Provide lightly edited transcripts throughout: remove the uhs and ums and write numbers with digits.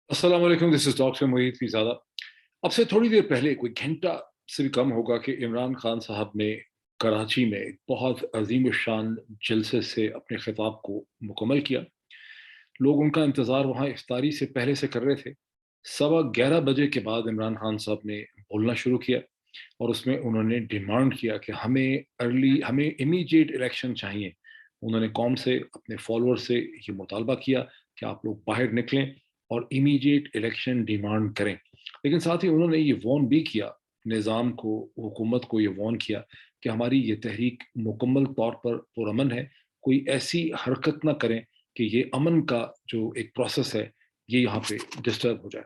अस्सलाम वालेकुम, this is doctor मोहित फ़िज़ादा। अब से थोड़ी देर पहले, कोई घंटा से भी कम होगा, कि इमरान खान साहब ने कराची में एक बहुत अज़ीम-उश-शान जलसे से अपने ख़िताब को मुकम्मल किया। लोग उनका इंतज़ार वहाँ इफ्तारी से पहले से कर रहे थे। सवा 11 बजे के बाद इमरान खान साहब ने बोलना शुरू किया और उसमें उन्होंने डिमांड किया कि हमें इमीडिएट इलेक्शन चाहिए। उन्होंने कौम से, अपने फॉलोअर से ये मुतालबा किया कि आप लोग बाहर निकलें और इमीडिएट इलेक्शन डिमांड करें। लेकिन साथ ही उन्होंने ये वार्न भी किया, निज़ाम को, हुकूमत को ये वार्न किया कि हमारी ये तहरीक मुकम्मल तौर पर पुरअमन है, कोई ऐसी हरकत ना करें कि ये अमन का जो एक प्रोसेस है, ये यहाँ पे डिस्टर्ब हो जाए।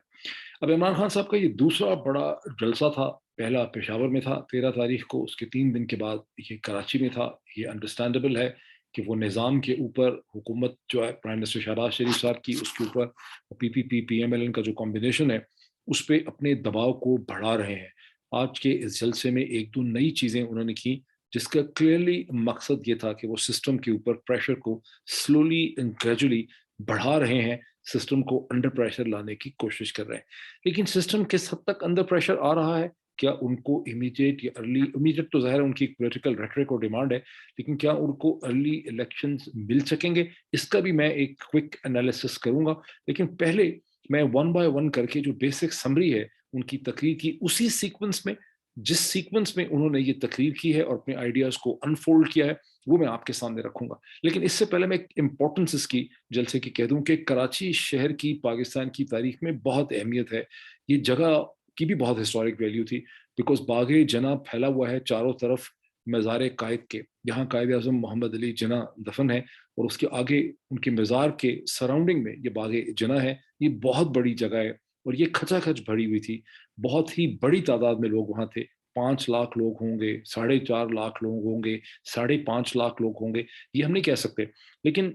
अब इमरान खान साहब का ये दूसरा बड़ा जलसा था। पहला पेशावर में था 13 तारीख को, उसके 3 दिन के बाद ये कराची में था। ये अंडरस्टैंडेबल है कि वो निज़ाम के ऊपर, हुकूमत जो है प्राइम मिनिस्टर शहबाज शरीफ साहब की, उसके ऊपर पीपीपी, पीएमएलएन का जो कॉम्बिनेशन है, उस पे अपने दबाव को बढ़ा रहे हैं। आज के इस जलसे में 1-2 नई चीज़ें उन्होंने की, जिसका क्लियरली मकसद ये था कि वो सिस्टम के ऊपर प्रेशर को स्लोली एंड ग्रेजुअली बढ़ा रहे हैं, सिस्टम को अंडर प्रेशर लाने की कोशिश कर रहे हैं। लेकिन सिस्टम किस हद तक अंडर प्रेशर आ रहा है? क्या उनको इमीडिएट या अर्ली इमीडिएट तो ज़ाहिर है उनकी पॉलिटिकल रेटरिक और डिमांड है, लेकिन क्या उनको अर्ली इलेक्शंस मिल सकेंगे? इसका भी मैं एक क्विक एनालिसिस करूँगा। लेकिन पहले मैं वन बाय वन करके जो बेसिक समरी है उनकी तकरीर की, उसी सीक्वेंस में, जिस सीक्वेंस में उन्होंने ये तकरीर की है और अपने आइडियाज़ को अनफोल्ड किया है, वो मैं आपके सामने रखूँगा। लेकिन इससे पहले मैं एक इम्पोर्टेंस इसकी जलसे की कह दूँ कि कराची शहर की पाकिस्तान की तारीख में बहुत अहमियत है। ये जगह की भी बहुत हिस्टोरिक वैल्यू थी, बिकॉज़ बाग-ए जनाह फैला हुआ है चारों तरफ मज़ार कायद के। यहाँ कायद-ए-आज़म मोहम्मद अली जिन्ना दफ़न है और उसके आगे उनके मज़ार के सराउंडिंग में ये बाग-ए जनाह है। ये बहुत बड़ी जगह है और ये खचाखच भरी हुई थी। बहुत ही बड़ी तादाद में लोग वहाँ थे। 5 लाख लोग होंगे, साढ़े 4 लाख लोग होंगे, साढ़े 5 लाख लोग होंगे, ये हम नहीं कह सकते। लेकिन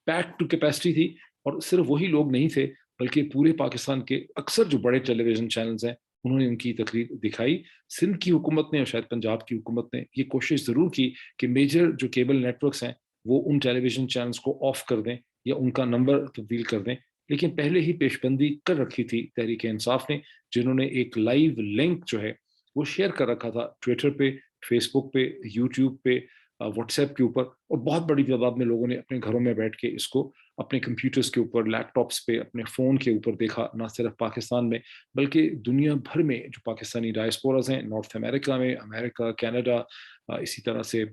पैक्ड टू कैपेसिटी थी और सिर्फ वही लोग नहीं थे, बल्कि पूरे पाकिस्तान के अक्सर जो बड़े टेलीविज़न चैनल्स हैं, उन्होंने उनकी तकरीर दिखाई। सिंध की हुकूमत ने और शायद पंजाब की हुकूमत ने ये कोशिश ज़रूर की कि मेजर जो केबल नेटवर्क्स हैं, वो उन टेलीविज़न चैनल्स को ऑफ कर दें या उनका नंबर तब्दील कर दें। लेकिन पहले ही पेशबंदी कर रखी थी तहरीक-ए-इंसाफ ने, जिन्होंने एक लाइव लिंक जो है, वो शेयर कर रखा था ट्विटर पे, फेसबुक पे, यूट्यूब पे, व्हाट्सएप के ऊपर, और बहुत बड़ी तादाद में लोगों ने अपने घरों में बैठ के इसको अपने कंप्यूटर्स के ऊपर, लैपटॉप्स पे, अपने फ़ोन के ऊपर देखा, ना सिर्फ पाकिस्तान में, बल्कि दुनिया भर में जो पाकिस्तानी डायस्पोराज़ हैं, नॉर्थ अमेरिका में, अमेरिका, कनाडा, इसी तरह से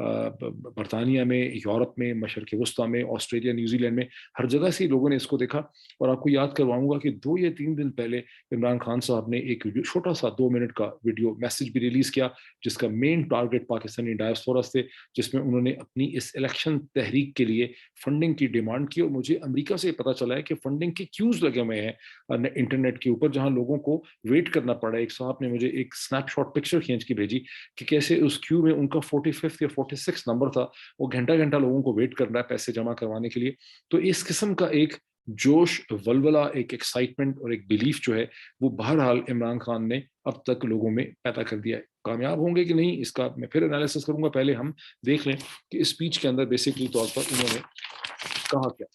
बरतानिया में, यूरोप में, मशरक़ वुस्ता में, ऑस्ट्रेलिया, न्यूज़ीलैंड में, हर जगह से लोगों ने इसको देखा। और आपको याद करवाऊँगा कि 2 या 3 दिन पहले इमरान खान साहब ने एक वीडियो, छोटा-सा 2 मिनट का वीडियो मैसेज भी रिलीज़ किया, जिसका मेन टारगेट पाकिस्तानी डायस्पोरास थे, जिसमें उन्होंने अपनी इस इलेक्शन तहरीक के लिए फंडिंग की डिमांड की। और मुझे अमेरिका से पता चला है कि फंडिंग के क्यूज़ लगे हुए हैं इंटरनेट के ऊपर, जहाँ लोगों को वेट करना पड़ा है। एक साहब ने मुझे एक स्नैपशॉट पिक्चर खींच के भेजी कि कैसे उस क्यू में उनका 45th या 46th नंबर था, वो घंटा-घंटा लोगों को वेट करना है पैसे जमा करवाने के लिए। तो इस किस्म का एक जोश, वल्वला, एक एक्साइटमेंट और एक बिलीफ जो है, वो बहरहाल इमरान खान ने अब तक लोगों में पैदा कर दिया है। कामयाब होंगे कि नहीं, इसका मैं फिर एनालिसिस करूँगा। पहले हम देख लें कि इस स्पीच के अंदर बेसिकली तौर पर उन्होंने कहा क्या।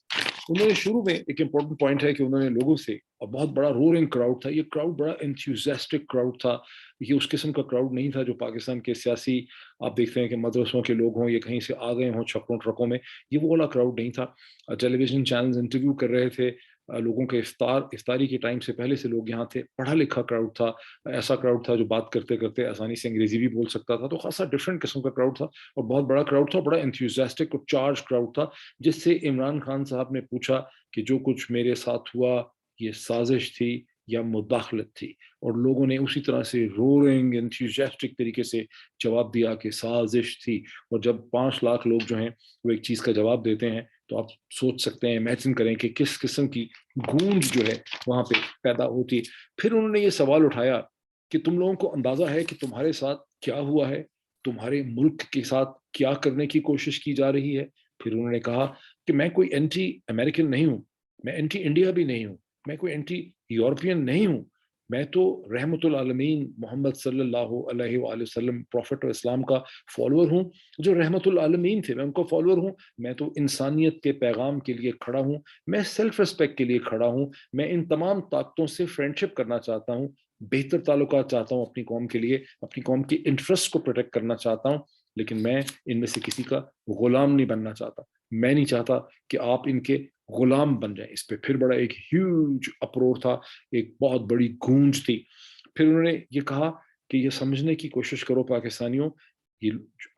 उन्होंने शुरू में एक इम्पोर्टेंट पॉइंट है कि उन्होंने लोगों से, और बहुत बड़ा रोरिंग क्राउड था, ये क्राउड बड़ा एंथुसियास्टिक क्राउड था। ये उस किस्म का क्राउड नहीं था जो पाकिस्तान के सियासी, आप देखते हैं कि मदरसों के लोग हों, ये कहीं से आ गए हों छक्कों ट्रकों में, ये वो वाला क्राउड नहीं था। टेलीविजन चैनल्स इंटरव्यू कर रहे थे, लोगों के इफ्तारी के टाइम से पहले से लोग यहाँ थे, पढ़ा लिखा क्राउड था, ऐसा क्राउड था जो बात करते करते आसानी से अंग्रेजी भी बोल सकता था। तो खासा डिफरेंट किस्म का क्राउड था और बहुत बड़ा क्राउड था, बड़ा एंथुसियास्टिक और चार्ज क्राउड था, जिससे इमरान खान साहब ने पूछा कि जो कुछ मेरे साथ हुआ, ये साजिश थी या मुदाखलत थी। और लोगों ने उसी तरह से रोरिंग एंथुसियास्टिक तरीके से जवाब दिया कि साजिश थी। और जब 5 लाख लोग जो हैं वो एक चीज़ का जवाब देते हैं, तो आप सोच सकते हैं, इमेजिन करें कि किस किस्म की गूंज जो है वहाँ पे पैदा होती। फिर उन्होंने ये सवाल उठाया कि तुम लोगों को अंदाज़ा है कि तुम्हारे साथ क्या हुआ है? तुम्हारे मुल्क के साथ क्या करने की कोशिश की जा रही है? फिर उन्होंने कहा कि मैं कोई एंटी अमेरिकन नहीं हूँ, मैं एंटी इंडिया भी नहीं हूँ, मैं कोई एंटी यूरोपियन नहीं हूँ। میں تو रहमतुल आलमीन मोहम्मद सल्लल्लाहु अलैहि वसल्लम प्रॉफिट इस्लाम का फॉलोअर हूँ, जो रहमतुल आलमीन थे, मैं उनको फॉलोअर हूँ। मैं तो इंसानियत के पैगाम के लिए खड़ा हूँ, मैं सेल्फ रिस्पेक्ट के लिए खड़ा हूँ, मैं इन तमाम ताकतों से फ्रेंडशिप करना चाहता हूँ, बेहतर ताल्लुकात चाहता हूँ अपनी कौम के लिए, अपनी कौम की इंटरेस्ट को प्रोटेक्ट करना चाहता हूँ, लेकिन मैं इनमें से किसी का गुलाम नहीं बनना चाहता। मैं नहीं चाहता कि आप इनके गुलाम बन जाएं। इस पे फिर बड़ा एक ह्यूज अप्रोच था, एक बहुत बड़ी गूंज थी। फिर उन्होंने ये कहा कि ये समझने की कोशिश करो पाकिस्तानियों, ये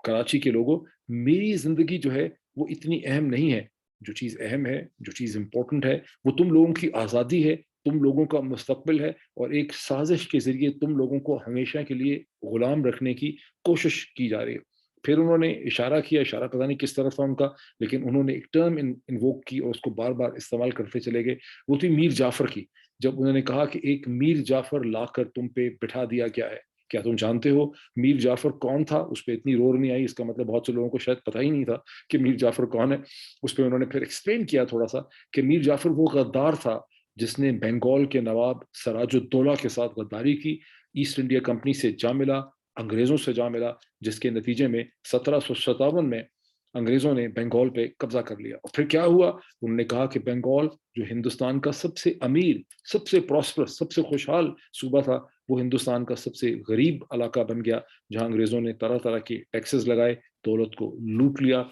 कराची के लोगों, मेरी जिंदगी जो है वो इतनी अहम नहीं है। जो चीज़ अहम है, जो चीज़ इंपॉर्टेंट है, वो तुम लोगों की आज़ादी है, तुम लोगों का मुस्तकबिल है, और एक साजिश के ज़रिए तुम लोगों को हमेशा के लिए गुलाम रखने की कोशिश की जा रही है। फिर उन्होंने इशारा किया, इशारा पता नहीं किस तरफ था उनका, लेकिन उन्होंने एक टर्म इन्वोक की और उसको बार-बार इस्तेमाल करते चले गए। वो थी मीर जाफ़र की। जब उन्होंने कहा कि एक मीर जाफ़र लाकर तुम पे बिठा दिया गया है। क्या तुम जानते हो मीर जाफ़र कौन था? उस पे इतनी रोर नहीं आई, इसका मतलब बहुत से लोगों को शायद पता ही नहीं था कि मीर जाफ़र कौन है। उस पे उन्होंने फिर एक्सप्लेन किया थोड़ा-सा कि मीर जाफ़र वो गद्दार था जिसने बंगाल के नवाब सिराजुद्दौला के साथ गद्दारी की, ईस्ट इंडिया कंपनी से जा मिला, अंग्रेज़ों से जा मिला, जिसके नतीजे में 1757 में अंग्रेज़ों ने बंगाल पे कब्ज़ा कर लिया। और फिर क्या हुआ? उन्होंने कहा कि बंगाल जो हिंदुस्तान का सबसे अमीर, सबसे प्रॉस्परस, सबसे खुशहाल सूबा था, वो हिंदुस्तान का सबसे गरीब इलाका बन गया, जहाँ अंग्रेज़ों ने तरह-तरह के टैक्सेस लगाए, दौलत को लूट लिया,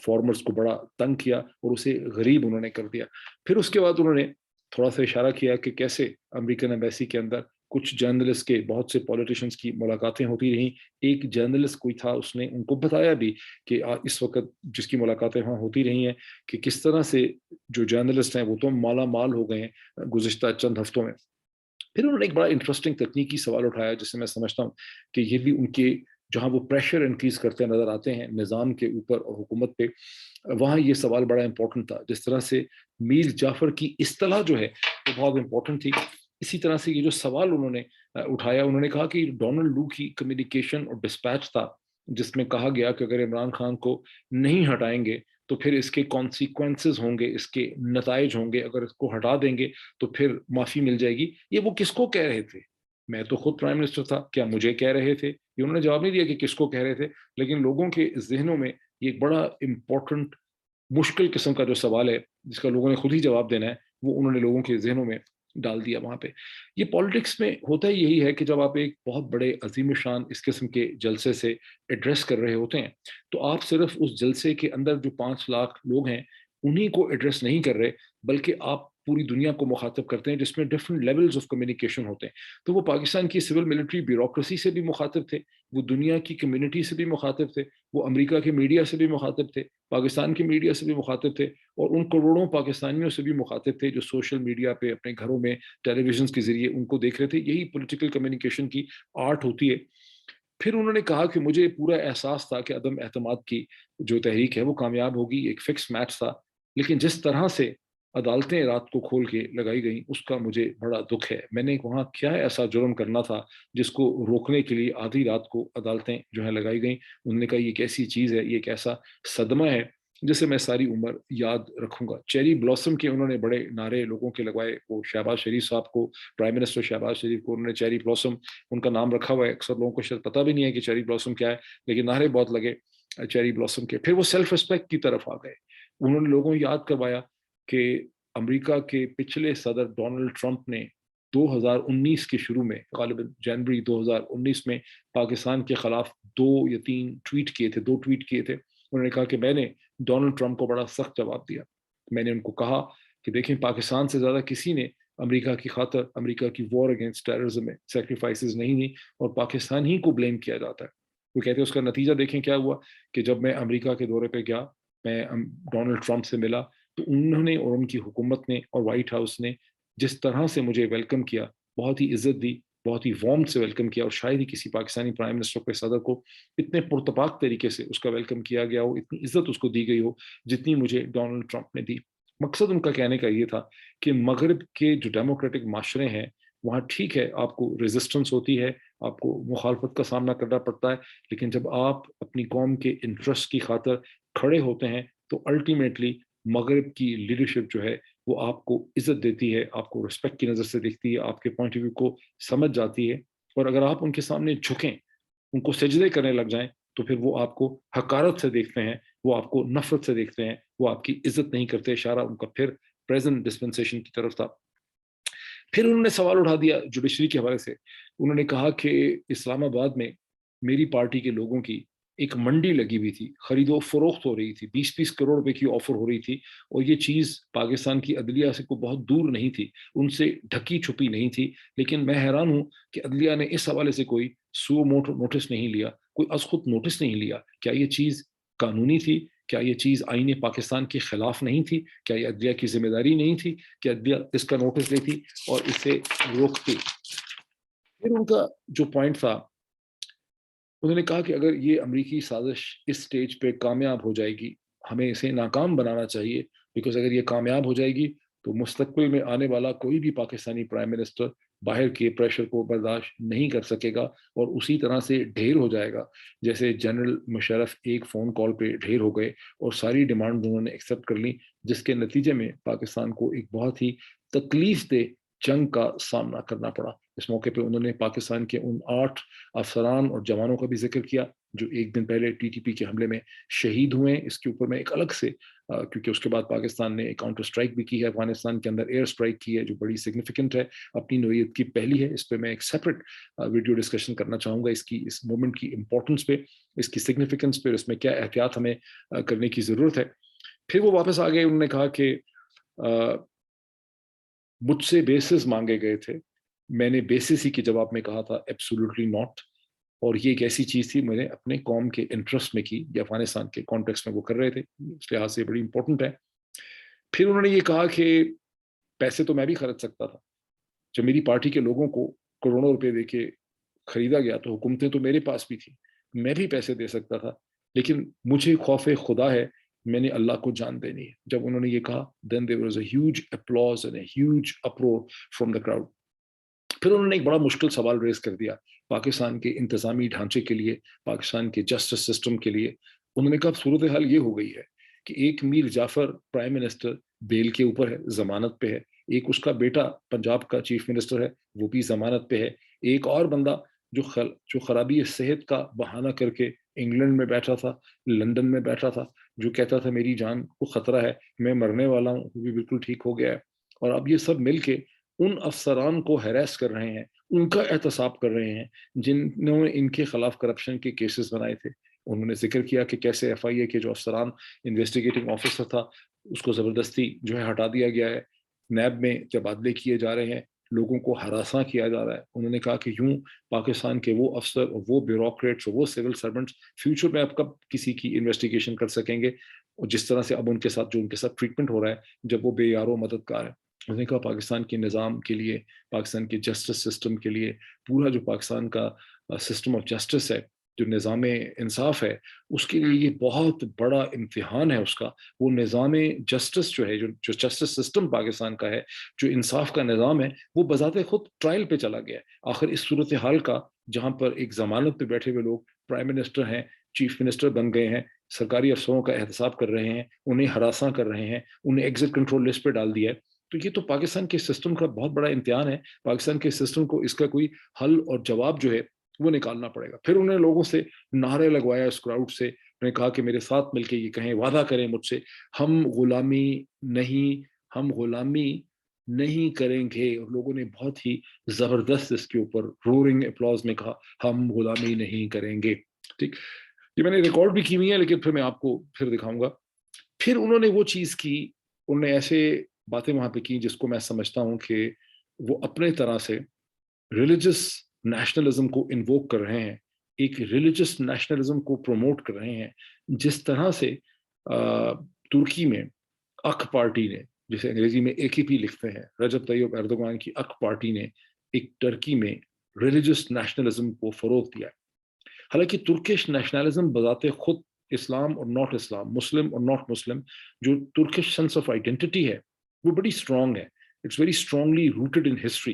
फार्मर्स को बड़ा तंग किया और उसे गरीब उन्होंने कर दिया। फिर उसके बाद उन्होंने थोड़ा-सा इशारा किया कि कैसे अमेरिकन एम्बेसी के अंदर कुछ जर्नलिस्ट के, बहुत से पॉलिटिशियंस की मुलाकातें होती रहीं। एक जर्नलिस्ट कोई था, उसने उनको बताया भी कि इस वक़्त जिसकी मुलाकातें वहाँ होती रही हैं, कि किस तरह से जो जर्नलिस्ट हैं, वो तो माला-माल हो गए हैं गुज़िश्ता चंद हफ्तों में। फिर उन्होंने एक बड़ा इंटरेस्टिंग तकनीकी सवाल उठाया, जिससे मैं समझता हूँ कि ये भी उनके, जहाँ वो प्रेशर इंक्रीज़ करते नज़र आते हैं निज़ाम के ऊपर और हुकूमत पे, वहाँ ये सवाल बड़ा इम्पोर्टेंट था। जिस तरह से मीर जाफ़र की इस्तिलाह जो है, वो बहुत इम्पोर्टेंट थी। इसी तरह से ये जो सवाल उन्होंने उठाया, उन्होंने कहा कि डोनाल्ड लू की कम्युनिकेशन और डिस्पैच था, जिसमें कहा गया कि अगर इमरान खान को नहीं हटाएँगे, तो फिर इसके कॉन्सिक्वेंसेज़ होंगे, इसके नताइज होंगे, अगर इसको हटा देंगे, तो फिर माफ़ी मिल जाएगी। ये वो किसको कह रहे थे? मैं तो खुद प्राइम मिनिस्टर था, क्या मुझे कह रहे थे? ये उन्होंने जवाब नहीं दिया कि किसको कह रहे थे, लेकिन लोगों के ज़हनों में ये एक बड़ा इम्पोर्टेंट, मुश्किल किस्म का जो सवाल है, जिसका लोगों ने खुद ही जवाब देना है, वो उन्होंने लोगों के ज़हनों में डाल दिया वहाँ पे। ये पॉलिटिक्स में होता ही यही है कि जब आप एक बहुत बड़े अज़ीम-उश-शान इस किस्म के जलसे से एड्रेस कर रहे होते हैं, तो आप सिर्फ़ उस जलसे के अंदर जो 5 लाख लोग हैं, उन्हीं को एड्रेस नहीं कर रहे, बल्कि आप पूरी दुनिया को मुखातिब करते हैं, जिसमें डिफरेंट लेवल्स ऑफ कम्युनिकेशन होते हैं। तो वो पाकिस्तान की सिविल मिलिट्री ब्यूरोक्रेसी से भी मुखातिब थे, वो दुनिया की कम्युनिटी से भी मुखातिब थे, वो अमेरिका के मीडिया से भी मुखातिब थे, पाकिस्तान के मीडिया से भी मुखातिब थे, और उन करोड़ों पाकिस्तानियों से भी मुखातिब थे जो सोशल मीडिया पे अपने घरों में टेलीविजन के ज़रिए उनको देख रहे थे। यही पॉलिटिकल कम्युनिकेशन की आर्ट होती है। फिर उन्होंने कहा कि मुझे पूरा एहसास था कि अदम एतमाद की जो तहरीक है वो कामयाब होगी, एक फिक्स मैच था। लेकिन जिस तरह से अदालतें रात को खोल के लगाई गईं, उसका मुझे बड़ा दुःख है। मैंने वहाँ क्या ऐसा जुर्म करना था जिसको रोकने के लिए आधी रात को अदालतें जो हैं लगाई गईं। उन्होंने कहा ये एक ऐसी चीज़ है, ये एक ऐसा सदमा है जिसे मैं सारी उम्र याद रखूँगा। चेरी ब्लॉसम के उन्होंने बड़े नारे लोगों के लगवाए। वो शहबाज शरीफ साहब को, प्राइम मिनिस्टर शहबाज शरीफ को उन्होंने चेरी ब्लॉसम, उनका नाम रखा हुआ है। अक्सर लोगों को शायद पता भी नहीं है कि चेरी ब्लॉसम क्या है, लेकिन नारे बहुत लगे चेरी ब्लॉसम के। फिर वो सेल्फ रिस्पेक्ट की तरफ आ गए। उन्होंने लोगों को याद करवाया कि अमेरिका के पिछले सदर डोनाल्ड ट्रंप ने 2019 के शुरू में, ग़ालिबन जनवरी 2019 में पाकिस्तान के खिलाफ 2 या 3 ट्वीट किए थे, 2 ट्वीट किए थे। उन्होंने कहा कि मैंने डोनाल्ड ट्रंप को बड़ा सख्त जवाब दिया। मैंने उनको कहा कि देखें, पाकिस्तान से ज़्यादा किसी ने अमेरिका की खातिर, अमेरिका की वॉर अगेंस्ट टेररिज्म में सैक्रिफाइसेस नहीं दी, और पाकिस्तान ही को ब्लेम किया जाता है। वो कहते हैं उसका नतीजा देखें क्या हुआ, कि जब मैं अमेरिका के दौरे पे गया, मैं डोनाल्ड ट्रंप से मिला, तो उन्होंने और उनकी हुकूमत ने और व्हाइट हाउस ने जिस तरह से मुझे वेलकम किया, बहुत ही इज़्ज़त दी, बहुत ही वार्म से वेलकम किया, और शायद ही किसी पाकिस्तानी प्राइम मिनिस्टर के सदर को इतने पुरतपाक तरीके से उसका वेलकम किया गया हो, इतनी इज़्ज़त उसको दी गई हो, जितनी मुझे डोनाल्ड ट्रंप ने दी। मकसद उनका कहने का ये था कि मगरिब के जो डेमोक्रेटिक माशरे हैं, वहाँ ठीक है, आपको रेजिस्टेंस होती है, आपको मुखालफत का सामना करना पड़ता है, लेकिन जब आप अपनी कौम के इंटरेस्ट की खातिर खड़े होते हैं, तो अल्टीमेटली मगरिब की लीडरशिप जो है, وہ آپ کو عزت دیتی ہے، آپ کو رسپیکٹ کی نظر سے دیکھتی ہے، آپ کے پوائنٹ آف ویو کو سمجھ جاتی ہے، اور اگر آپ ان کے سامنے جھکیں، ان کو سجدے کرنے لگ جائیں، تو پھر وہ آپ کو حقارت سے دیکھتے ہیں، وہ آپ کو نفرت سے دیکھتے ہیں، وہ آپ کی عزت نہیں کرتے۔ اشارہ ان کا پھر پریزنٹ ڈسپنسیشن کی طرف تھا۔ پھر انہوں نے سوال اٹھا دیا جوڈیشری کے حوالے سے، انہوں نے کہا کہ اسلام آباد میں میری پارٹی کے لوگوں کی ایک منڈی لگی ہوئی تھی، خرید و فروخت ہو رہی تھی، 20-20 کروڑ روپے کی آفر ہو رہی تھی، اور یہ چیز پاکستان کی عدلیہ سے کوئی بہت دور نہیں تھی، ان سے ڈھکی چھپی نہیں تھی، لیکن میں حیران ہوں کہ عدلیہ نے اس حوالے سے کوئی سو نوٹس نہیں لیا، کوئی از خود نوٹس نہیں لیا۔ کیا یہ چیز قانونی تھی؟ کیا یہ چیز آئین پاکستان کے خلاف نہیں تھی؟ کیا یہ عدلیہ کی ذمہ داری نہیں تھی کہ عدلیہ اس کا نوٹس لیتی اور اسے روکتی؟ پھر ان کا جو پوائنٹ تھا، انہوں نے کہا کہ اگر یہ امریکی سازش اس سٹیج پہ کامیاب ہو جائے گی، ہمیں اسے ناکام بنانا چاہیے، بیکاز اگر یہ کامیاب ہو جائے گی تو مستقبل میں آنے والا کوئی بھی پاکستانی پرائم منسٹر باہر کے پریشر کو برداشت نہیں کر سکے گا، اور اسی طرح سے ڈھیر ہو جائے گا جیسے جنرل مشرف ایک فون کال پہ ڈھیر ہو گئے اور ساری ڈیمانڈ انہوں نے ایکسیپٹ کر لی، جس کے نتیجے میں پاکستان کو ایک بہت ہی تکلیف دہ جنگ کا سامنا کرنا پڑا۔ اس موقع پہ انہوں نے پاکستان کے ان 8 افسران اور جوانوں کا بھی ذکر کیا جو ایک دن پہلے ٹی ٹی پی کے حملے میں شہید ہوئے ہیں۔ اس کے اوپر میں ایک الگ سے، کیونکہ اس کے بعد پاکستان نے کاؤنٹر اسٹرائک بھی کی ہے، افغانستان کے اندر ایئر اسٹرائک کی ہے جو بڑی سگنیفیکنٹ ہے، اپنی نوعیت کی پہلی ہے۔ اس پہ میں ایک سیپریٹ ویڈیو ڈسکشن کرنا چاہوں گا، اس مومنٹ کی امپورٹنس پہ، اس کی سگنیفیکنس پہ، اس میں کیا احتیاط ہمیں کرنے کی ضرورت ہے۔ پھر وہ واپس آ گئے، انہوں نے کہا کہ مجھ سے بیسز مانگے گئے تھے، میں نے بیسس ہی کے جواب میں کہا تھا ایبسولوٹلی ناٹ، اور یہ ایک ایسی چیز تھی میں نے اپنے قوم کے انٹرسٹ میں کی، یا افغانستان کے کانٹیکس میں وہ کر رہے تھے، اس لحاظ سے بڑی امپورٹنٹ ہے۔ پھر انہوں نے یہ کہا کہ پیسے تو میں بھی خرچ سکتا تھا، جب میری پارٹی کے لوگوں کو کروڑوں روپے دے کے خریدا گیا تو حکومتیں تو میرے پاس بھی تھی، میں بھی پیسے دے سکتا تھا، لیکن مجھے خوف خدا ہے، میں نے اللہ کو جان دینی ہے۔ جب انہوں نے یہ کہا then there was a huge applause and a huge uproar from the crowd۔ پھر انہوں نے ایک بڑا مشکل سوال ریز کر دیا پاکستان کے انتظامی ڈھانچے کے لیے، پاکستان کے جسٹس سسٹم کے لیے۔ انہوں نے کہا صورتحال یہ ہو گئی ہے کہ ایک میر جعفر پرائم منسٹر بیل کے اوپر ہے، ضمانت پہ ہے، ایک اس کا بیٹا پنجاب کا چیف منسٹر ہے، وہ بھی ضمانت پہ ہے، ایک اور بندہ جو خرابی صحت کا بہانہ کر کے انگلینڈ میں بیٹھا تھا، لندن میں بیٹھا تھا، جو کہتا تھا میری جان کو خطرہ ہے، میں مرنے والا ہوں، وہ بھی بالکل ٹھیک ہو گیا ہے۔ اور اب یہ سب مل کے ان افسران کو ہیراس کر رہے ہیں، ان کا احتساب کر رہے ہیں جنہوں نے ان کے خلاف کرپشن کے کیسز بنائے تھے۔ انہوں نے ذکر کیا کہ کیسے ایف آئی اے کے جو افسران انویسٹیگیٹنگ آفیسر تھا اس کو زبردستی جو ہے ہٹا دیا گیا ہے، نیب میں تبادلے کیے جا رہے ہیں، لوگوں کو ہراساں کیا جا رہا ہے۔ انہوں نے کہا کہ یوں پاکستان کے وہ افسر اور وہ بیوروکریٹس اور وہ سول سرونٹس فیوچر میں اب کب کسی کی انویسٹیگیشن کر سکیں گے، اور جس طرح سے اب ان کے ساتھ ٹریٹمنٹ ہو رہا ہے جب وہ بے یار و مددگار ہے۔ انہوں نے کہا پاکستان کے نظام کے لیے، پاکستان کے جسٹس سسٹم کے لیے، پورا جو پاکستان کا سسٹم آف جسٹس ہے، جو نظام انصاف ہے، اس کے لیے یہ بہت بڑا امتحان ہے اس کا۔ وہ نظام جسٹس جو ہے، جو جسٹس سسٹم پاکستان کا ہے، جو انصاف کا نظام ہے، وہ بذات خود ٹرائل پہ چلا گیا ہے۔ آخر اس صورتحال کا، جہاں پر ایک ضمانت پہ بیٹھے ہوئے لوگ پرائم منسٹر ہیں، چیف منسٹر بن گئے ہیں، سرکاری افسروں کا احتساب کر رہے ہیں، انہیں ہراساں کر رہے ہیں، انہیں ایگزٹ کنٹرول لسٹ پہ ڈال دیا ہے، تو یہ تو پاکستان کے سسٹم کا بہت بڑا امتحان ہے۔ پاکستان کے سسٹم کو اس کا کوئی حل اور جواب جو ہے وہ نکالنا پڑے گا۔ پھر انہوں نے لوگوں سے نعرے لگوایا، اس کراؤڈ سے، انہوں نے کہا کہ میرے ساتھ مل کے یہ کہیں، وعدہ کریں مجھ سے، ہم غلامی نہیں کریں گے۔ اور لوگوں نے بہت ہی زبردست اس کے اوپر رورنگ اپلاز میں کہا ہم غلامی نہیں کریں گے۔ ٹھیک، یہ میں نے ریکارڈ بھی کی ہوئی ہے، لیکن پھر میں آپ کو پھر دکھاؤں گا۔ پھر انہوں نے وہ چیز کی، انہوں نے ایسے باتیں وہاں پہ کی جس کو میں سمجھتا ہوں کہ وہ اپنے طرح سے ریلیجس نیشنلزم کو انووک کر رہے ہیں، ایک ریلیجس نیشنلزم کو پروموٹ کر رہے ہیں، جس طرح سے ترکی میں اک پارٹی نے، جسے انگریزی میں AKP لکھتے ہیں، رجب طیب ایردوغان کی اک پارٹی نے ایک ٹرکی میں ریلیجس نیشنلزم کو فروغ دیا۔ حالانکہ ترکش نیشنلزم بذات خود اسلام اور ناٹ اسلام، مسلم اور ناٹ مسلم، جو ترکش سینس آف آئیڈینٹی ہے وہ بڑی اسٹرانگ ہے، it's very strongly rooted in history,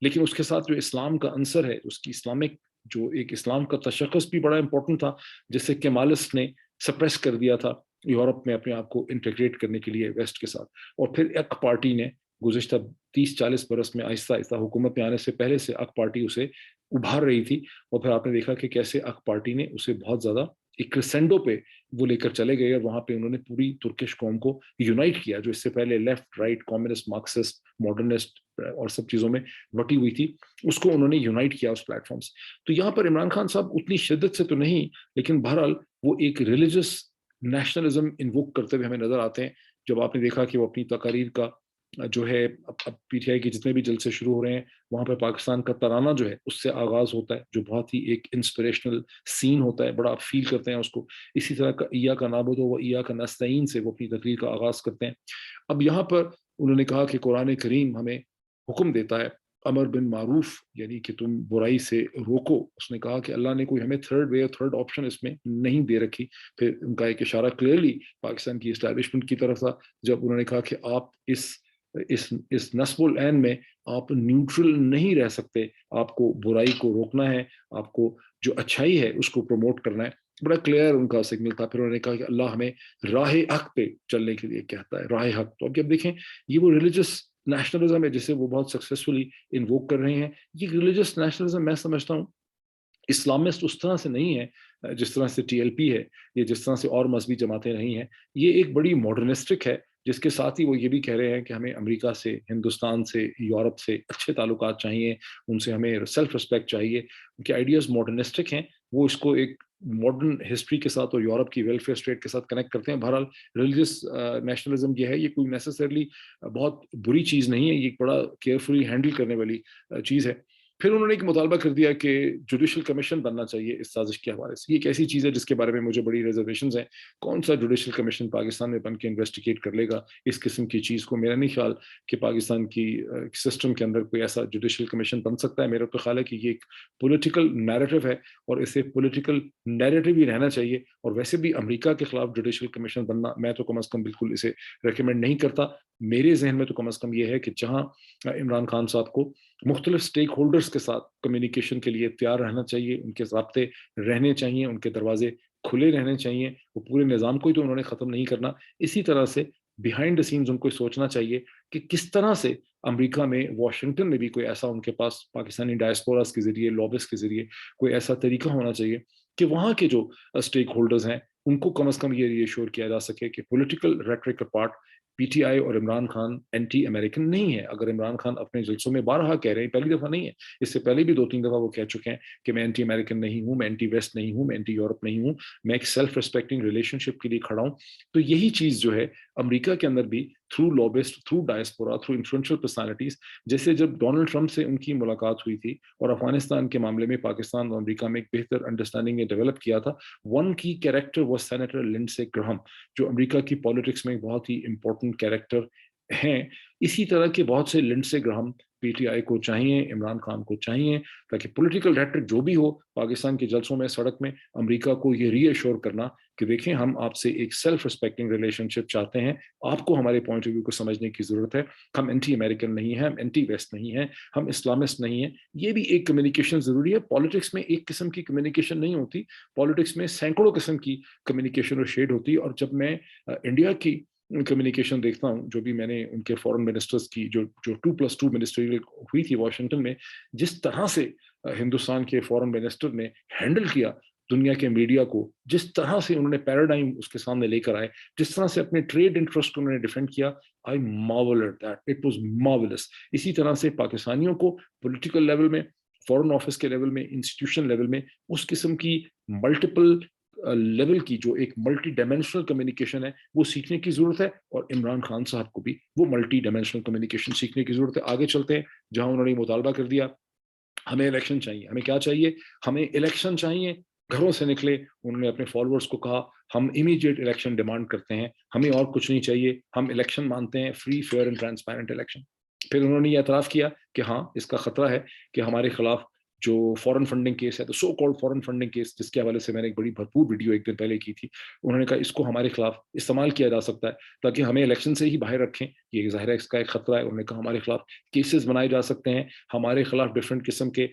لیکن اس کے ساتھ جو اسلام کا عنصر ہے، اس کی اسلامک جو ایک اسلام کا تشخص بھی بڑا امپورٹنٹ تھا، جسے کیمالسٹ نے سپریس کر دیا تھا यूरोप में अपने आप को इंटीग्रेट करने के लिए वेस्ट के साथ। और फिर अक पार्टी ने गुज़िश्ता 30-40 बरस में आहिस्ता-आहिस्ता हुकूमत में आने से पहले से अक पार्टी उसे उभार रही थी, और फिर आपने देखा कि कैसे अक पार्टी ने उसे बहुत ज़्यादा एक क्रेसेंडो पे वो लेकर चले गए, और वहाँ पे उन्होंने पूरी तुर्किश कौम को यूनाइट किया, जो इससे पहले left, right, communist, Marxist, modernist और सब चीज़ों में बटी हुई थी, उसको उन्होंने यूनाइट किया उस प्लेटफ़ॉर्म से। तो यहाँ पर इमरान खान साहब उतनी शिद्दत से तो नहीं, लेकिन बहरहाल वो एक रिलिजियस नेशनलिज़्म इन्वोक करते हुए हमें नज़र आते हैं। जब आपने देखा कि वो अपनी तकारीर का जो है, अब पीटीआई के जितने भी जलसे शुरू हो रहे हैं, वहाँ पे पाकिस्तान का तराना जो है उससे आगाज़ होता है, जो बहुत ही एक इंस्पिरेशनल सीन होता है, बड़ा आप फ़ील करते हैं उसको। इसी तरह का इय्याका नअबुदु व इय्याका नस्तईन से वो अपनी तकरीर का आगाज़ करते हैं। अब यहाँ पर उन्होंने कहा कि कुरान करीम हमें हुक्म देता है अमर बिन मारूफ, यानी कि तुम बुराई से रोको। उसने कहा कि अल्लाह ने कोई हमें थर्ड वे, थर्ड ऑप्शन इसमें नहीं दे रखी। फिर उनका एक इशारा क्लियरली पाकिस्तान की इस्टेब्लिशमेंट की तरफ था, जब उन्होंने कहा कि आप इस नस्बुल ऐन में आप न्यूट्रल नहीं रह सकते, आपको बुराई को रोकना है, आपको जो अच्छाई है उसको प्रमोट करना है। बड़ा क्लियर उनका सिग्नल था। फिर उन्होंने कहा कि अल्लाह हमें राह हक पे चलने के लिए कहता है, राह हक। तो अब जब देखें, ये वो रिलीजियस नेशनलिज्म है जिसे वो बहुत सक्सेसफुली इन्वोक कर रहे हैं। ये रिलीजियस नेशनलिज्म मैं समझता हूँ इस्लामिस्ट उस तरह से नहीं है, जिस तरह से टीएलपी है, या जिस तरह से और मजहबी जमातें नहीं हैं। ये एक बड़ी मॉडर्निस्टिक है, जिसके साथ ही वो ये भी कह रहे हैं कि हमें अमेरिका से, हिंदुस्तान से, यूरोप से अच्छे ताल्लुकात चाहिए, उनसे हमें सेल्फ रिस्पेक्ट चाहिए। उनके आइडियाज़ मॉडर्निस्टिक हैं, वो इसको एक मॉडर्न हिस्ट्री के साथ और यूरोप की वेलफेयर स्टेट के साथ कनेक्ट करते हैं। बहरहाल रिलीजियस नेशनलिज्म ये है, ये कोई नेसेसरली बहुत बुरी चीज़ नहीं है, ये एक बड़ा केयरफुली हैंडल करने वाली चीज़ है। फिर उन्होंने एक मुतालबा कर दिया कि जुडिशल कमीशन बनना चाहिए इस साजिश के हवाले से। ये एक ऐसी चीज़ है जिसके बारे में मुझे बड़ी रिजर्वेशंस हैं। कौन सा जुडिशल कमीशन पाकिस्तान में बन के इन्वेस्टिगेट कर लेगा इस किस्म की चीज़ को? मेरा नहीं ख्याल कि पाकिस्तान की सिस्टम के अंदर कोई ऐसा जुडिशल कमीशन बन सकता है। मेरा तो ख्याल है कि ये एक पॉलिटिकल नैरेटिव है, और इसे पॉलिटिकल नैरेटिव ही रहना चाहिए। और वैसे भी अमेरिका के खिलाफ जुडिशल कमीशन बनना, मैं तो कम अज़ कम बिल्कुल इसे रिकमेंड नहीं करता। मेरे ज़हन में तो कम अज़ कम ये है कि जहाँ इमरान खान साहब को मुख्तलिफ स्टेक होल्डर्स के साथ कम्युनिकेशन के लिए तैयार रहना चाहिए, उनके ज़ाब्ते रहने चाहिए, उनके दरवाजे खुले रहने चाहिए। वो पूरे निज़ाम को ही तो उन्होंने ख़त्म नहीं करना। इसी तरह से बिहाइंड द सीन्स उनको सोचना चाहिए कि किस तरह से अमेरिका में, वाशिंगटन में भी कोई ऐसा उनके पास पाकिस्तानी डायस्पोरास के ज़रिए, लॉबिस्ट के ज़रिए कोई ऐसा तरीका होना चाहिए कि वहाँ के जो स्टेक होल्डर्स हैं, उनको कम से कम ये रीअश्योर किया जा सके कि पॉलिटिकल रेटरिक अपार्ट, पीटीआई और इमरान खान एंटी अमेरिकन नहीं है। अगर इमरान खान अपने जलसों में बारहा कह रहे हैं, पहली दफ़ा नहीं है, इससे पहले भी 2-3 दफ़ा वो कह चुके हैं कि मैं एंटी अमेरिकन नहीं हूँ, मैं एंटी वेस्ट नहीं हूँ, मैं एंटी यूरोप नहीं हूँ, मैं एक सेल्फ रिस्पेक्टिंग रिलेशनशिप के लिए खड़ा हूँ। तो यही चीज़ जो है अमेरिका के अंदर भी through lobbyist, through diaspora, through influential personalities, जैसे जब डोनाल्ड ट्रंप से उनकी मुलाकात हुई थी और अफ़गानिस्तान के मामले में पाकिस्तान और अमेरिका में एक बेहतर अंडरस्टैंडिंग ने डेवलप किया था। One key character was senator Lindsey Graham, जो अमेरिका की पॉलिटिक्स में एक बहुत ही इम्पोर्टेंट कैरेक्टर हैं। इसी तरह के बहुत से लिंडसे ग्राहम पीटीआई को चाहिए, इमरान खान को चाहिए, ताकि पॉलिटिकल रेटरिक जो भी हो पाकिस्तान के जलसों में, सड़क में, अमेरिका को ये रीअश्योर करना कि देखें, हम आपसे एक सेल्फ रिस्पेक्टिंग रिलेशनशिप चाहते हैं, आपको हमारे पॉइंट ऑफ व्यू को समझने की ज़रूरत है। हम एंटी अमेरिकन नहीं हैं, हम एंटी वेस्ट नहीं हैं, हम इस्लामिस्ट नहीं हैं। ये भी एक कम्युनिकेशन ज़रूरी है। पॉलिटिक्स में एक किस्म की कम्युनिकेशन नहीं होती, पॉलिटिक्स में सैकड़ों किस्म की कम्युनिकेशन और शेड होती है। और जब मैं इंडिया की कम्युनिकेशन देखता हूँ, जो भी मैंने उनके फॉरेन मिनिस्टर्स की जो जो 2+2 मिनिस्ट्रियल हुई थी वाशिंगटन में, जिस तरह से हिंदुस्तान के फॉरेन मिनिस्टर ने हैंडल किया दुनिया के मीडिया को, जिस तरह से उन्होंने पैराडाइम उसके सामने लेकर आए, जिस तरह से अपने ट्रेड इंटरेस्ट को उन्होंने डिफेंड किया, I marvel at that, it was marvellous. इसी तरह से पाकिस्तानियों को पॉलिटिकल लेवल में, फॉरेन ऑफिस के लेवल में, इंस्टीट्यूशन लेवल में उस किस्म की मल्टीपल लेवल की जो एक मल्टी डायमेंशनल कम्युनिकेशन है वो सीखने की जरूरत है। और इमरान खान साहब को भी वो मल्टी डायमेंशनल कम्युनिकेशन सीखने की जरूरत है। आगे चलते हैं, जहां उन्होंने मुतालबा कर दिया हमें इलेक्शन चाहिए। हमें क्या चाहिए? हमें इलेक्शन चाहिए। घरों से निकले, उन्होंने अपने फॉलोअर्स को कहा हम इमीडिएट इलेक्शन डिमांड करते हैं, हमें और कुछ नहीं चाहिए, हम इलेक्शन मानते हैं, free fair and transparent election. फिर उन्होंने ये एतराफ़ किया कि हाँ, इसका खतरा है कि हमारे खिलाफ जो फॉरेन फंडिंग केस है, तो so called foreign funding case, जिसके हवाले से मैंने एक बड़ी भरपूर वीडियो एक दिन पहले की थी, उन्होंने कहा इसको हमारे खिलाफ इस्तेमाल किया जा सकता है ताकि हमें इलेक्शन से ही बाहर रखें। ये ज़ाहिर है इसका एक खतरा है। उन्होंने कहा हमारे खिलाफ केसेस बनाए जा सकते हैं, हमारे खिलाफ डिफरेंट किस्म के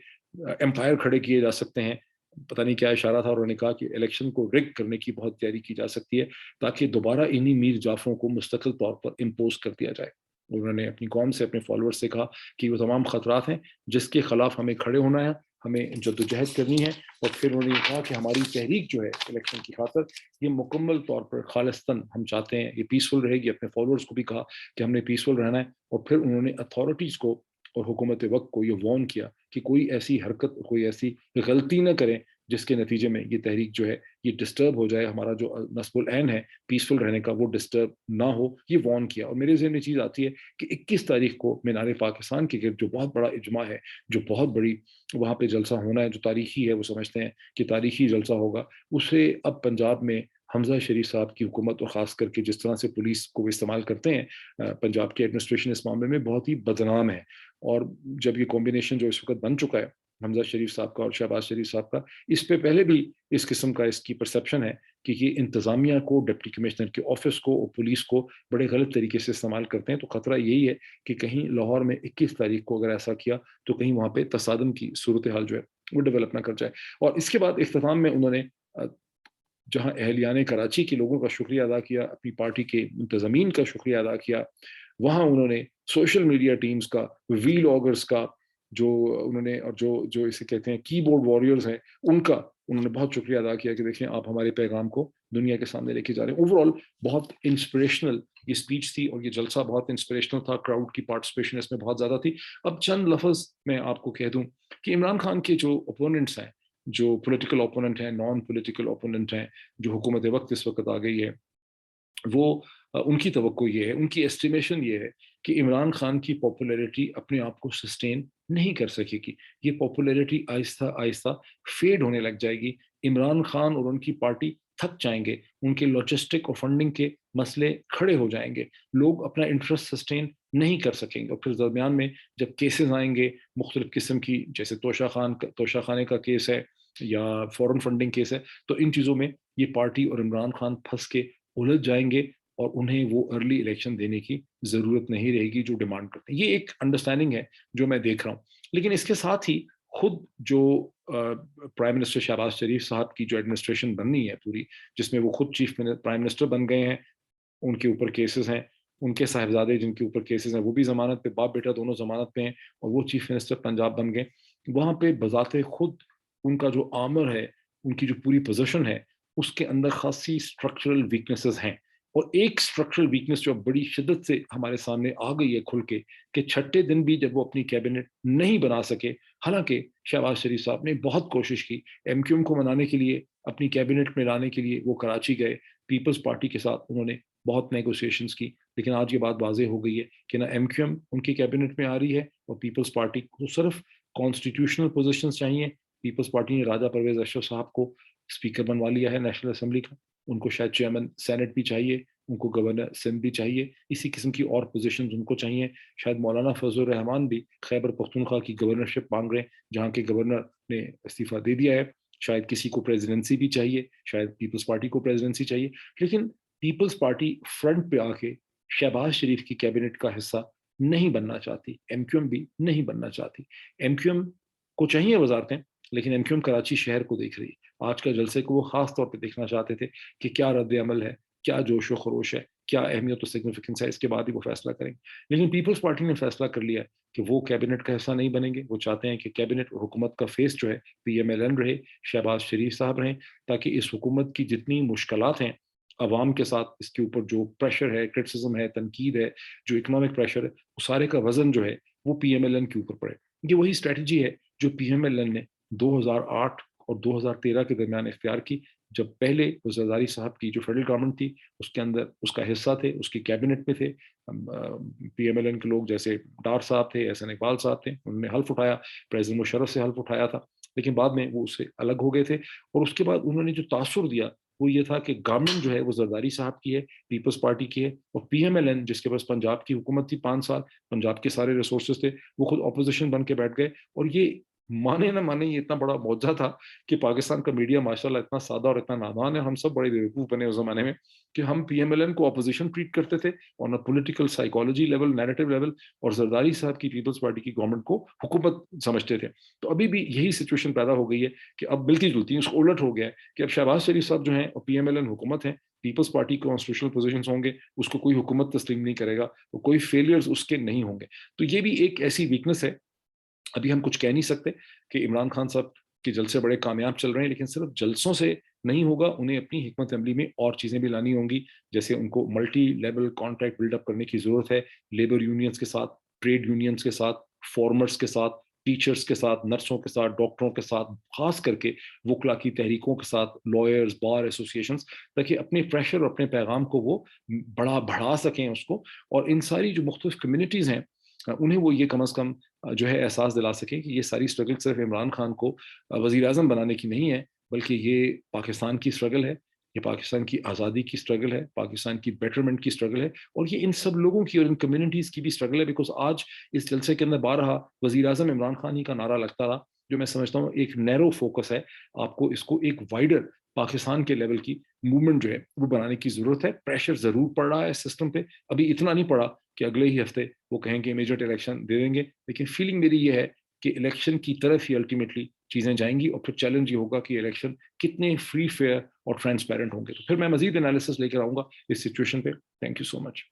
एम्पायर खड़े किए जा सकते हैं। पता नहीं क्या इशारा था, और उन्होंने कहा कि इलेक्शन को रिग करने की बहुत तैयारी की जा सकती है, ताकि दोबारा इन्हीं मीर जाफरों को मुस्तकिल तौर पर इम्पोज कर दिया जाए। उन्होंने अपनी कौम से, अपने फॉलोअर्स से कहा कि वो तमाम खतरात हैं जिसके खिलाफ हमें खड़े होना है, हमें जद्दोजहद करनी है। और फिर उन्होंने कहा कि हमारी तहरीक जो है इलेक्शन की खातर, ये मुकम्मल तौर पर खालिस्तन हम चाहते हैं, ये पीसफुल रहेगी। अपने फॉलोअर्स को भी कहा कि हमने पीसफुल रहना है। और फिर उन्होंने अथॉरिटीज़ को और हुकूमत वक्त को ये वार्न किया कि कोई ऐसी हरकत, कोई ऐसी गलती न करें जिसके नतीजे में ये तहरीक जो है ये डिस्टर्ब हो जाए, हमारा जो नस्बुल ऐन है पीसफुल रहने का वो डिस्टर्ब ना हो, ये वार्न किया। और मेरे ज़हन में चीज़ आती है कि 21 तारीख को मीनार पाकिस्तान के गिर्द जो बहुत बड़ा इजमा है, जो बहुत बड़ी वहाँ पे जलसा होना है, जो तारीखी है, वो समझते हैं कि तारीखी जलसा होगा, उसे अब पंजाब में हमजा शरीफ साहब की हुकूमत और ख़ास करके जिस तरह से पुलिस को वो इस्तेमाल करते हैं, पंजाब के एडमिनिस्ट्रेशन इस मामले में बहुत ही बदनाम है। और जब ये कॉम्बिनेशन जो इस वक्त बन चुका है हमजा शरीफ साहब का और शहबाज शरीफ साहब का, इस पे पहले भी इस किस्म का इसकी परसेप्शन है कि ये इंतज़ामिया को, डिप्टी कमिश्नर के ऑफिस को और पुलिस को बड़े गलत तरीके से इस्तेमाल करते हैं। तो खतरा यही है कि कहीं लाहौर में 21 तारीख को अगर ऐसा किया तो कहीं वहाँ पे तसादम की सूरत हाल जो है वो डेवलप ना कर जाए। और इसके बाद इख्तिताम में उन्होंने जहाँ अहलियान कराची के लोगों का शुक्रिया अदा किया, अपनी पार्टी के मुंतज़मीन का शुक्रिया अदा किया, वहाँ उन्होंने सोशल मीडिया टीम्स का, व्लॉगर्स का, जो उन्होंने, और जो जो इसे कहते हैं कीबोर्ड वॉरियर्स हैं, उनका उन्होंने बहुत शुक्रिया अदा किया कि देखिए आप हमारे पैगाम को दुनिया के सामने लेके जा रहे हैं। ओवरऑल बहुत इंस्पिरेशनल ये स्पीच थी और ये जलसा बहुत इंस्पिरेशनल था। क्राउड की पार्टिसिपेशन इसमें बहुत ज़्यादा थी। अब चंद लफ्ज़ मैं आपको कह दूँ कि इमरान खान के जो ओपोनेंट्स हैं, जो पॉलिटिकल ओपोनेंट हैं, नॉन पॉलिटिकल ओपोनेंट हैं, जो हुकूमत वक्त इस वक्त आ गई है, वो उनकी तवक्को ये है, उनकी एस्टिमेशन ये है कि इमरान खान की पॉपुलैरिटी अपने आप को सस्टेन नहीं कर सकेगी। ये पॉपुलैरिटी आहिस्ता-आहिस्ता फेड होने लग जाएगी। इमरान खान और उनकी पार्टी थक जाएँगे, उनके लॉजिस्टिक और फंडिंग के मसले खड़े हो जाएँगे, लोग अपना इंटरेस्ट सस्टेन नहीं कर सकेंगे। और फिर दरमियान में जब केसेज़ आएँगे मुख्तलिफ़ किस्म की, जैसे तोशा खाने का केस है या फॉरेन फंडिंग केस है, तो इन चीज़ों में ये पार्टी और इमरान खान फँस के उलझ जाएँगे और उन्हें वो अर्ली इलेक्शन देने की ज़रूरत नहीं रहेगी जो डिमांड करते हैं। ये एक अंडरस्टैंडिंग है जो मैं देख रहा हूँ। लेकिन इसके साथ ही खुद जो प्राइम मिनिस्टर शहबाज शरीफ साहब की जो एडमिनिस्ट्रेशन बननी है पूरी, जिसमें वो खुद प्राइम मिनिस्टर बन गए हैं, उनके ऊपर केसेज़ हैं, उनके साहिबजादे जिनके ऊपर केसेज़ हैं, वो भी ज़मानत पे, बाप-बेटा दोनों ज़मानत पे हैं और वो चीफ़ मिनिस्टर पंजाब बन गए। वहाँ पे बज़ाते खुद उनका जो आर्मर है, उनकी जो पूरी पोज़ीशन है, उसके अंदर ख़ासी स्ट्रक्चरल वीकनेसेस हैं। और एक स्ट्रक्चरल वीकनेस जो बड़ी शिद्दत से हमारे सामने आ गई है खुल के, कि छठे दिन भी जब वो अपनी कैबिनेट नहीं बना सके, हालाँकि शहबाज शरीफ साहब ने बहुत कोशिश की, एमक्यूएम को मनाने के लिए, अपनी कैबिनेट में लाने के लिए वो कराची गए, पीपल्स पार्टी के साथ उन्होंने बहुत नेगोशिएशंस की। लेकिन आज ये बात वाज़ेह हो गई है कि ना एमक्यूएम उनकी कैबिनेट में आ रही है और पीपल्स पार्टी को सिर्फ़ कॉन्स्टिट्यूशनल पोज़ीशंस चाहिए। पीपल्स पार्टी ने राजा परवेज़ अशरफ साहब को स्पीकर बनवा लिया है नेशनल असेंबली का। उनको शायद चेयरमैन सेनेट भी चाहिए, उनको गवर्नर सिंध भी चाहिए, इसी किस्म की और पोज़ीशंस उनको चाहिए। शायद मौलाना फज़लुर रहमान भी खैबर पख्तूनख्वा की गवर्नरशिप माँग रहे हैं, जहाँ के गवर्नर ने इस्तीफ़ा दे दिया है। शायद किसी को प्रेज़िडेंसी भी चाहिए, शायद पीपल्स पार्टी को प्रेज़िडेंसी चाहिए। लेकिन पीपल्स पार्टी फ्रंट पे आके शहबाज शरीफ की कैबिनेट का हिस्सा नहीं बनना चाहती, एमक्यूएम भी नहीं बनना चाहती। एमक्यूएम को चाहिए वज़ारतें, लेकिन एमक्यूएम कराची शहर को देख रही है। आज का जलसे को वो ख़ास तौर पे देखना चाहते थे कि क्या रद्द-ए-अमल है, क्या जोश-ओ-ख़रोश है, क्या अहमियत और सिग्निफिकेंस है, इसके बाद ही वो फ़ैसला करेंगे। लेकिन पीपल्स पार्टी ने फ़ैसला कर लिया है कि वो कैबिनेट का हिस्सा नहीं बनेंगे। वो चाहते हैं कि कैबिनेट और हुकूमत का फ़ेस जो है पीएमएलएन रहे, शहबाज शरीफ साहब रहें, ताकि इस हुकूमत की जितनी मुश्किलात हैं, अवाम के साथ इसके ऊपर जो प्रेशर है, क्रिटिसिज़्म है, तनकीद है, जो इकोनॉमिक प्रेशर है, वो सारे का वज़न जो है, वो पीएमएलएन के ऊपर पड़े। ये वही स्ट्रैटेजी है जो पीएमएलएन ने 2008 और 2013 के दरमियान इख्तियार की, जब पहले वो ज़रदारी साहब की जो फेडरल गवर्नमेंट थी, उसके अंदर उसका हिस्सा थे, उसकी कैबिनेट में थे पीएमएलएन के लोग, जैसे डार साहब थे, एहसन इकबाल साहब थे, उन्होंने हल्फ उठाया, प्रेज़िडेंट मुशर्रफ से हल्फ उठाया था, लेकिन बाद में वो उससे अलग हो गए थे। और उसके बाद उन्होंने जो तासुर दिया, वो ये था कि गवर्नमेंट जो है वो ज़रदारी साहब की है, पीपल्स पार्टी की है, और पीएमएलएन जिसके पास पंजाब की हुकूमत थी 5 साल, पंजाब के सारे रिसोर्सेज़ थे, वो खुद ऑपोज़िशन बन के बैठ गए। और ये माने ना माने, ये इतना बड़ा मौजा था कि पाकिस्तान का मीडिया माशाल्लाह इतना सादा और इतना नादान है, हम सब बड़े बेवकूफ़ बने उस ज़माने में कि हम पीएमएलएन को ऑपोज़िशन ट्रीट करते थे on a political psychology level, narrative level, और ज़रदारी साहब की पीपल्स पार्टी की गवर्नमेंट को हुकूमत समझते थे। तो अभी भी यही सिचुएशन पैदा हो गई है कि अब मिलती-जुलती उसको उलट हो गया है कि अब शहबाज शरीफ साहब जो हैं और पीएमएलएन हुकूमत है, पीपल्स पार्टी कॉन्स्टिट्यूशनल पोज़ीशंस होंगे, उसको कोई हुकूमत तस्लीम नहीं करेगा, तो कोई फेलियर्स उसके नहीं होंगे। तो ये भी एक ऐसी वीकनेस है। अभी हम कुछ कह नहीं सकते कि इमरान खान साहब के जलसे बड़े कामयाब चल रहे हैं, लेकिन सिर्फ जलसों से नहीं होगा, उन्हें अपनी हिकमत अमली में और चीज़ें भी लानी होंगी। जैसे उनको मल्टी लेवल कॉन्ट्रैक्ट बिल्डअप करने की ज़रूरत है, लेबर यूनियंस के साथ, ट्रेड यूनियंस के साथ, फार्मर्स के साथ, टीचर्स के साथ, नर्सों के साथ, डॉक्टरों के साथ, खास करके वकला की तहरीकों के साथ, लॉयर्स, बार एसोसिएशंस, ताकि अपने प्रेशर और अपने पैगाम को वो बढ़ा सकें उसको, और इन सारी जो मुख्तलिफ कम्युनिटीज़ हैं, उन्हें वो ये कम अज़ कम जो है एहसास दिला सकें कि ये सारी स्ट्रगल सिर्फ इमरान खान को वज़ीर-ए-आज़म बनाने की नहीं है, बल्कि ये पाकिस्तान की स्ट्रगल है, ये पाकिस्तान की आज़ादी की स्ट्रगल है, पाकिस्तान की बेटरमेंट की स्ट्रगल है, और ये इन सब लोगों की और इन कम्युनिटीज़ की भी स्ट्रगल है, बिकॉज़ आज इस जलसे के अंदर बारहा वज़ीर-ए-आज़म इमरान खान ही का नारा लगता रहा, जो मैं समझता हूँ एक नैरो फ़ोकस है। आपको इसको एक वाइडर पाकिस्तान के लेवल की मूवमेंट जो है, वो बनाने की ज़रूरत है। प्रेशर ज़रूर पड़ रहा है सिस्टम पे, अभी इतना नहीं पड़ा कि अगले ही हफ्ते वो कहें कि इमीडिएट इलेक्शन दे देंगे, लेकिन फीलिंग मेरी ये है कि इलेक्शन की तरफ ही अल्टीमेटली चीज़ें जाएँगी, और फिर चैलेंज ये होगा कि इलेक्शन कितने फ्री, फेयर और ट्रांसपेरेंट होंगे। तो फिर मैं मज़ीद एनालिसिस लेकर आऊँगा इस सिचुएशन पे। Thank you so much.